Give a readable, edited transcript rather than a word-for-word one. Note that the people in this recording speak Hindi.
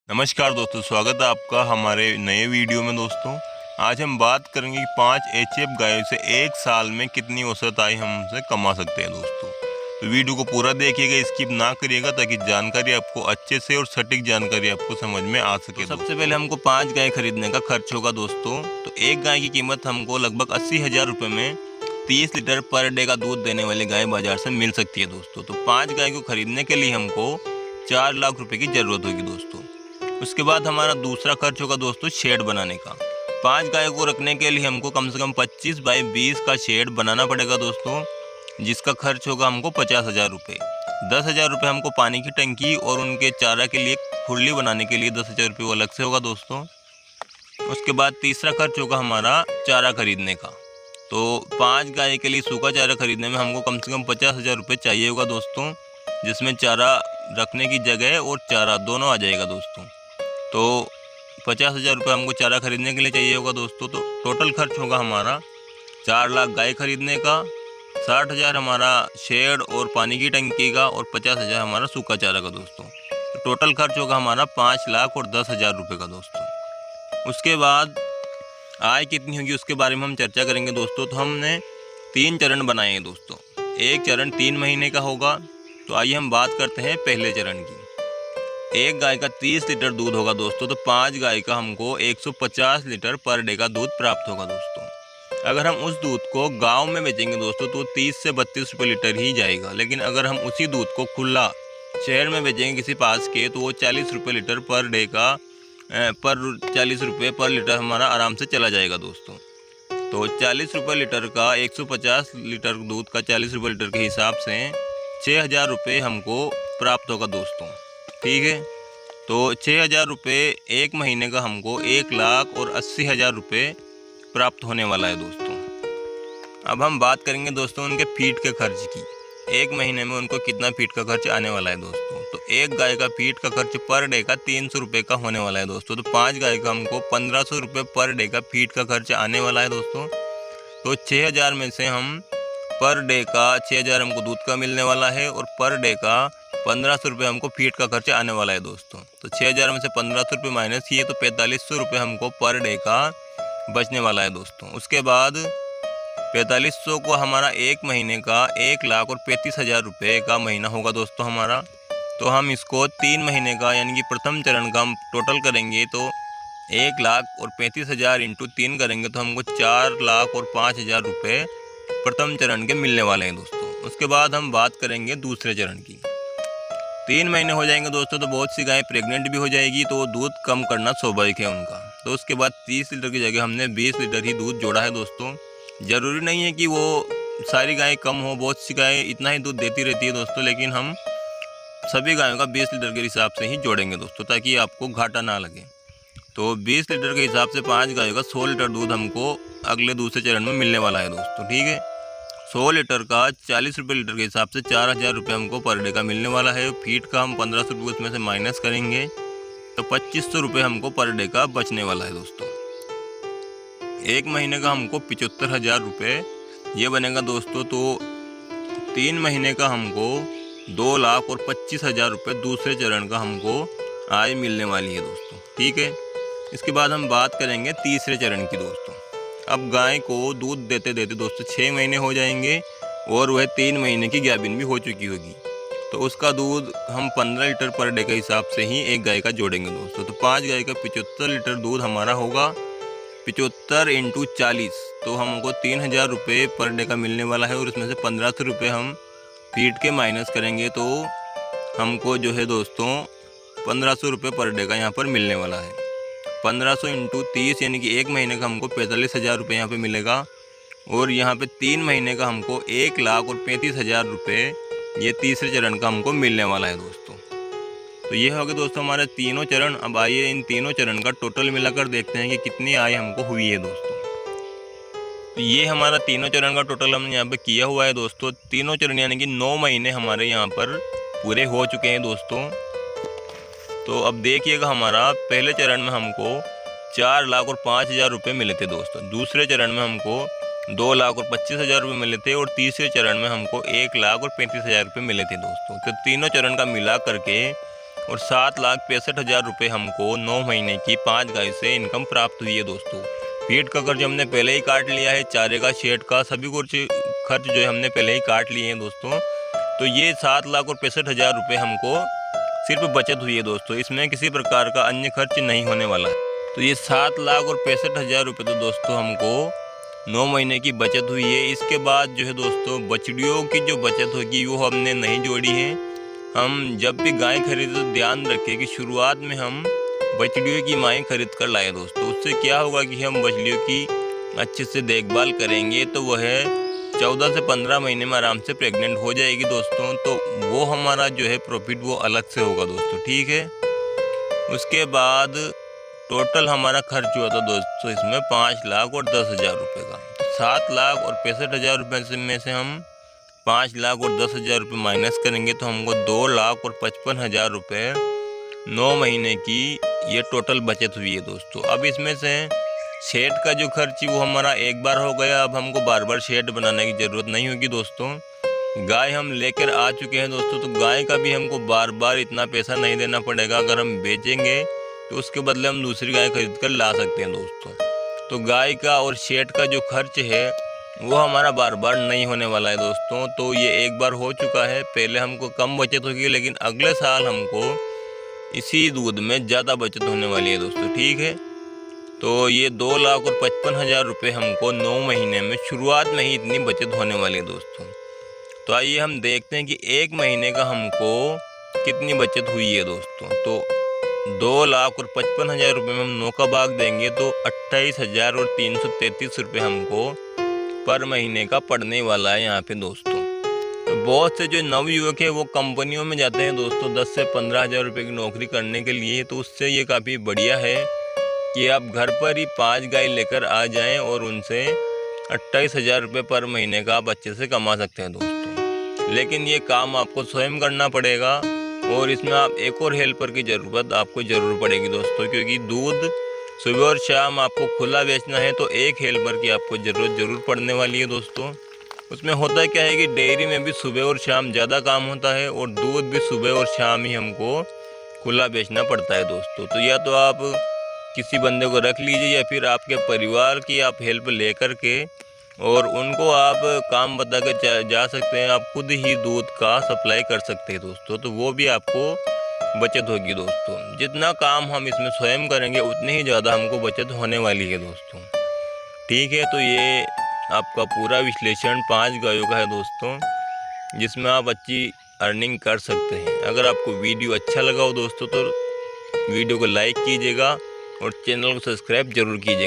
नमस्कार दोस्तों, स्वागत है आपका हमारे नए वीडियो में। दोस्तों आज हम बात करेंगे कि 5 एचएफ गायों से एक साल में कितनी औसत आय हम उनसे कमा सकते हैं। दोस्तों तो वीडियो को पूरा देखिएगा, स्किप ना करिएगा, ताकि जानकारी आपको अच्छे से और सटीक जानकारी आपको समझ में आ सके। तो सबसे पहले हमको 5 गाय खरीदने का खर्च होगा दोस्तों। तो एक गाय की कीमत हमको लगभग 80,000 रुपये में 30 लीटर पर डे का दूध देने वाली गाय बाजार से मिल सकती है दोस्तों। तो 5 गाय को खरीदने के लिए हमको 4 लाख रुपए की ज़रूरत होगी दोस्तों। उसके बाद हमारा दूसरा खर्च होगा दोस्तों शेड बनाने का। 5 गायों को रखने के लिए हमको कम से कम 25 बाई 20 का शेड बनाना पड़ेगा दोस्तों, जिसका खर्च होगा हमको 50,000 रुपये। 10,000 रुपये हमको पानी की टंकी और उनके चारा के लिए खुरली बनाने के लिए 10,000 रुपये वो अलग से होगा दोस्तों। उसके बाद तीसरा खर्च होगा हमारा चारा खरीदने का। तो 5 गाय के लिए सूखा चारा खरीदने में हमको कम से कम 50,000 रुपये चाहिए होगा दोस्तों, जिसमें चारा रखने की जगह और चारा दोनों आ जाएगा दोस्तों। तो 50,000 रुपये हमको चारा खरीदने के लिए चाहिए होगा दोस्तों। तो टोटल खर्च होगा हमारा 4 लाख गाय खरीदने का, 60,000 हमारा शेड और पानी की टंकी का, और 50,000 हमारा सूखा चारा का दोस्तों। तो टोटल खर्च होगा हमारा 5 लाख और 10,000 रुपये का दोस्तों। उसके बाद आय कितनी होगी उसके बारे में हम चर्चा करेंगे दोस्तों। तो हमने 3 चरण बनाए हैं दोस्तों। एक चरण 3 महीने का होगा। तो आइए हम बात करते हैं पहले चरण की। एक गाय का 30 लीटर दूध होगा दोस्तों। तो 5 गाय का हमको 150 लीटर पर डे का दूध प्राप्त होगा दोस्तों। अगर हम उस दूध को गांव में बेचेंगे दोस्तों तो 30 से 32 रुपये लीटर ही जाएगा। लेकिन अगर हम उसी दूध को खुला शहर में बेचेंगे किसी पास के, तो वो 40 रुपये लीटर पर डे का 40 रुपये पर लीटर हमारा आराम से चला जाएगा दोस्तों। तो 40 रुपये लीटर का 150 लीटर दूध का 40 रुपये लीटर के हिसाब से 6,000 रुपये हमको प्राप्त होगा दोस्तों। ठीक है, तो 6,000 रुपये एक महीने का हमको 1,80,000 रुपये प्राप्त होने वाला है दोस्तों। अब हम बात करेंगे दोस्तों उनके फीड के खर्च की। एक महीने में उनको कितना फीड का खर्च आने वाला है दोस्तों। तो एक गाय का फीड का खर्च पर डे का 300 रुपये का होने वाला है दोस्तों। तो 5 गाय का हमको 1,500 रुपये पर डे का फीड का खर्च आने वाला है दोस्तों। तो 6,000 में से हम पर डे का 6,000 हमको दूध का मिलने वाला है, और पर डे का 1,500 रुपये हमको फीड का खर्च आने वाला है दोस्तों। तो 6,000 में से 1,500 रुपये माइनस किए तो 4,500 रुपये हमको पर डे का बचने वाला है दोस्तों। उसके बाद 4,500 को हमारा एक महीने का 1,35,000 रुपये का महीना होगा दोस्तों हमारा। तो हम इसको 3 महीने का यानी कि प्रथम चरण का हम टोटल करेंगे तो 1,35,000 इंटू 3 करेंगे तो हमको 4,05,000 रुपये प्रथम चरण के मिलने वाले हैं दोस्तों। उसके बाद हम बात करेंगे दूसरे चरण की। 3 महीने हो जाएंगे दोस्तों तो बहुत सी गायें प्रेग्नेंट भी हो जाएगी, तो दूध कम करना स्वाभाविक है उनका। तो उसके बाद 30 लीटर की जगह हमने 20 लीटर ही दूध जोड़ा है दोस्तों। ज़रूरी नहीं है कि वो सारी गायें कम हो, बहुत सी गायें इतना ही दूध देती रहती है दोस्तों, लेकिन हम सभी गायों का 20 लीटर के हिसाब से ही जोड़ेंगे दोस्तों, ताकि आपको घाटा ना लगे। तो 20 लीटर के हिसाब से 5 गायों का 100 लीटर दूध हमको अगले दूसरे चरण में मिलने वाला है दोस्तों। ठीक है, 100 लीटर का 40 रुपये लीटर के हिसाब से 4,000 रुपये हमको पर डे का मिलने वाला है। फीड का हम 1,500 रुपये उसमें से माइनस करेंगे तो 2,500 रुपये हमको पर डे का बचने वाला है दोस्तों। एक महीने का हमको 75,000 रुपये ये बनेगा दोस्तों। तो 3 महीने का हमको 2,25,000 रुपये दूसरे चरण का हमको आय मिलने वाली है दोस्तों। ठीक है, इसके बाद हम बात करेंगे तीसरे चरण की दोस्तों। अब गाय को दूध देते देते दोस्तों 6 महीने हो जाएंगे और वह 3 महीने की गाभिन भी हो चुकी होगी। तो उसका दूध हम 15 लीटर पर डे के हिसाब से ही एक गाय का जोड़ेंगे दोस्तों। तो 5 गाय का 75 लीटर दूध हमारा होगा। 75 इंटू 40 तो हमको 3,000 रुपये पर डे का मिलने वाला है, और उसमें से 1,500 रुपये हम फीड के माइनस करेंगे तो हमको जो है दोस्तों 1,500 रुपये पर डे का यहाँ पर मिलने वाला है। 1,500 इंटू 30 यानी कि एक महीने का हमको 45,000 रुपये यहाँ पे मिलेगा, और यहाँ पे 3 महीने का हमको 1,35,000 रुपये ये तीसरे चरण का हमको मिलने वाला है दोस्तों। तो ये हो गए दोस्तों हमारे तीनों चरण। अब आइए इन तीनों चरण का टोटल मिलाकर देखते हैं कि कितनी आय हमको हुई है दोस्तों। तो ये हमारा तीनों चरण का टोटल हमने यहाँ पे किया हुआ है दोस्तों। तीनों चरण यानी कि 9 महीने हमारे यहाँ पर पूरे हो चुके हैं दोस्तों। तो अब देखिएगा हमारा पहले चरण में हमको 4,05,000 रुपये मिले थे दोस्तों। दूसरे चरण में हमको 2,25,000 रुपये मिले थे, और तीसरे चरण में हमको 1,35,000 रुपये मिले थे दोस्तों। तो तीनों चरण का मिला करके और 7,65,000 रुपये हमको 9 महीने की 5 गाय से इनकम प्राप्त हुई है दोस्तों। फीड का खर्च हमने पहले ही काट लिया है, चारे का, शेड का, सभी कुछ खर्च जो है हमने पहले ही काट लिए हैं दोस्तों। तो ये 7,65,000 रुपये हमको सिर्फ बचत हुई है दोस्तों, इसमें किसी प्रकार का अन्य खर्च नहीं होने वाला है। तो ये 7,65,000 रुपये तो दोस्तों हमको 9 महीने की बचत हुई है। इसके बाद जो है दोस्तों बछड़ियों की जो बचत होगी वो हमने नहीं जोड़ी है। हम जब भी गाय खरीदे तो ध्यान रखें कि शुरुआत में हम बछड़ियों की माएँ खरीद कर लाए दोस्तों। उससे क्या होगा कि हम बछड़ियों की अच्छे से देखभाल करेंगे तो वह 14 से 15 महीने में आराम से प्रेग्नेंट हो जाएगी दोस्तों। तो वो हमारा जो है प्रॉफिट वो अलग से होगा दोस्तों, ठीक है। उसके बाद टोटल हमारा खर्च हुआ था दोस्तों इसमें 5,10,000 रुपये का। 7,65,000 रुपये में से हम 5,10,000 रुपये माइनस करेंगे तो हमको 2,55,000 रुपये 9 महीने की ये टोटल बचत हुई है दोस्तों। अब इसमें से शेड का जो खर्च वो हमारा एक बार हो गया, अब हमको बार बार शेड बनाने की ज़रूरत नहीं होगी दोस्तों। गाय हम लेकर आ चुके हैं दोस्तों, तो गाय का भी हमको बार बार इतना पैसा नहीं देना पड़ेगा। अगर हम बेचेंगे तो उसके बदले हम दूसरी गाय खरीद कर ला सकते हैं दोस्तों। तो गाय का और शेड का जो खर्च है वो हमारा बार बार नहीं होने वाला है दोस्तों। तो ये एक बार हो चुका है, पहले हमको कम बचत होगी लेकिन अगले साल हमको इसी दूध में ज़्यादा बचत होने वाली है दोस्तों, ठीक है। तो ये 2,55,000 रुपये हमको 9 महीने में शुरुआत में ही इतनी बचत होने वाली है दोस्तों। तो आइए हम देखते हैं कि 1 महीने का हमको कितनी बचत हुई है दोस्तों। तो 2,55,000 रुपये में हम 9 का भाग देंगे तो 28,333 रुपये हमको पर महीने का पड़ने वाला है यहाँ पे दोस्तों। तो बहुत से जो नवयुवक है वो कंपनियों में जाते हैं दोस्तों 10 से 15,000 रुपये की नौकरी करने के लिए। तो उससे ये काफ़ी बढ़िया है कि आप घर पर ही 5 गाय लेकर आ जाएं और उनसे 28,000 रुपये पर महीने का आप अच्छे से कमा सकते हैं दोस्तों। लेकिन ये काम आपको स्वयं करना पड़ेगा और इसमें आप एक और हेल्पर की ज़रूरत आपको ज़रूर पड़ेगी दोस्तों, क्योंकि दूध सुबह और शाम आपको खुला बेचना है तो एक हेल्पर की आपको ज़रूरत ज़रूर पड़ने वाली है दोस्तों। उसमें होता क्या है कि डेयरी में भी सुबह और शाम ज़्यादा काम होता है और दूध भी सुबह और शाम ही हमको खुला बेचना पड़ता है दोस्तों। तो या तो आप किसी बंदे को रख लीजिए या फिर आपके परिवार की आप हेल्प लेकर के और उनको आप काम बता कर जा सकते हैं। आप खुद ही दूध का सप्लाई कर सकते हैं दोस्तों, तो वो भी आपको बचत होगी दोस्तों। जितना काम हम इसमें स्वयं करेंगे उतनी ही ज़्यादा हमको बचत होने वाली है दोस्तों, ठीक है। तो ये आपका पूरा विश्लेषण 5 गायों का है दोस्तों, जिसमें आप अच्छी अर्निंग कर सकते हैं। अगर आपको वीडियो अच्छा लगा हो दोस्तों तो वीडियो को लाइक कीजिएगा और चैनल को सब्सक्राइब जरूर कीजिएगा।